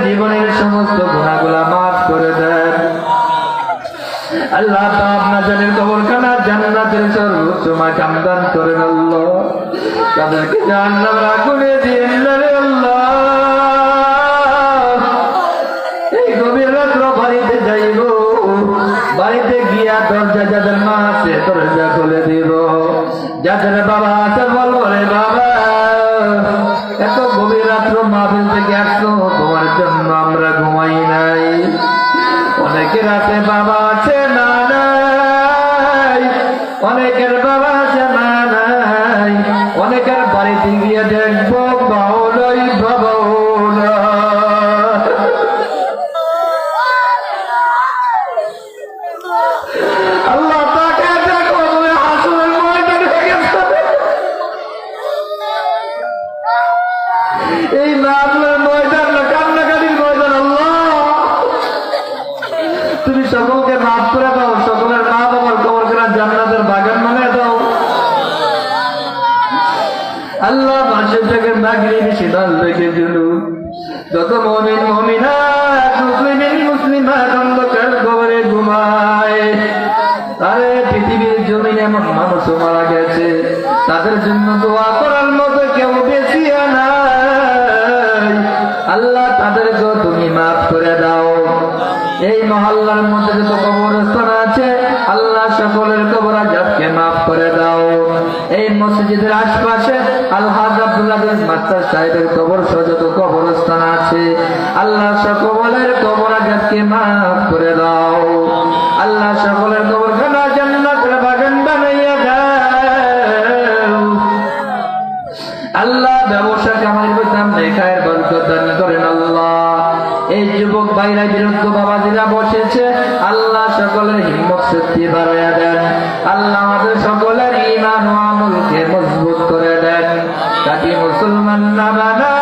জীবনের সমস্ত গুনাহগুলো মাফ করে দেন। আল্লাহ আপনার জানের কবরখানা জান্নাতের সর্বোচ্চ মাকাম দান করেন আল্লাহ। তাদেরকে জাহান্নামের আগুনে দিয়েন না রে আল্লাহ। এই গভীর রাত্র বাড়িতে যাইব, বাড়িতে গিয়া দরজা যাদের মা আছে দরজা খুলে দিব, যাদের বাবা আছে বলবো রে বাবা এত গভীর রাত্র মাহফিল থেকে আসছো তোমার জন্য আমরা ঘুমাই নাই। অনেকের আছে বাবা আছে না নাই, অনেকের বাবা আছে না নাই, অনেকের বাড়িতে গিয়ে দেখবো বাবা নাই বাবাও না। আল্লাহ তাকে দেখো তুমি হাসুরের ময়দান হয়ে গেছে। এই মামলার ময়দান না কান্নাকাটির ময়দান। আল্লাহ তুমি সকলকে মাফ করে দাও, সকলের মা বাবার কবরখানা জান্নাতের বাগান বানিয়ে দাও। আল্লাহ মাসের থেকে মাগরিবি শীতল রেখে দিল যত মুমিন মুমিনাত মুসলিমিন মুসলিমাত অন্ধকার কবরে ঘুমায়। আরে পৃথিবীর জমিনে এমন মানুষ মারা গেছে তাদের জন্য দোয়া করার মতো কেউ বেশি নাই। আল্লাহ তাদেরকে তুমি মাফ করে দাও। এই মহল্লার মধ্যে যত কবরস্থান আছে আল্লাহ সকলের কবর আযাবকে মাফ করে দাও। এই মসজিদের আশপাশে আলহাজ আব্দুল আজিজ মাস্টার সাহেবের কবর সহ যত কবরস্থান আছে আল্লাহ সকলের কবর আযাবকে মাফ করে দাও। আল্লাহ সকলের কবরখানা জান্নাতের বাগান বানাইয়া দাও। আল্লাহ ব্যবসা কামাইয়ের সামনে খায়ের বরকত দান করেন আল্লাহ। এই যুবক ভাইরা বিরুদ্ধ বাবাজিরা বসেছে আল্লাহ সকলের হিম্মত শক্তি বাড়াইয়া দেন। আল্লাহ আমাদের সকলের ঈমান ও আমলকে মজবুত করে দেন। কাটি মুসলমান না বানায়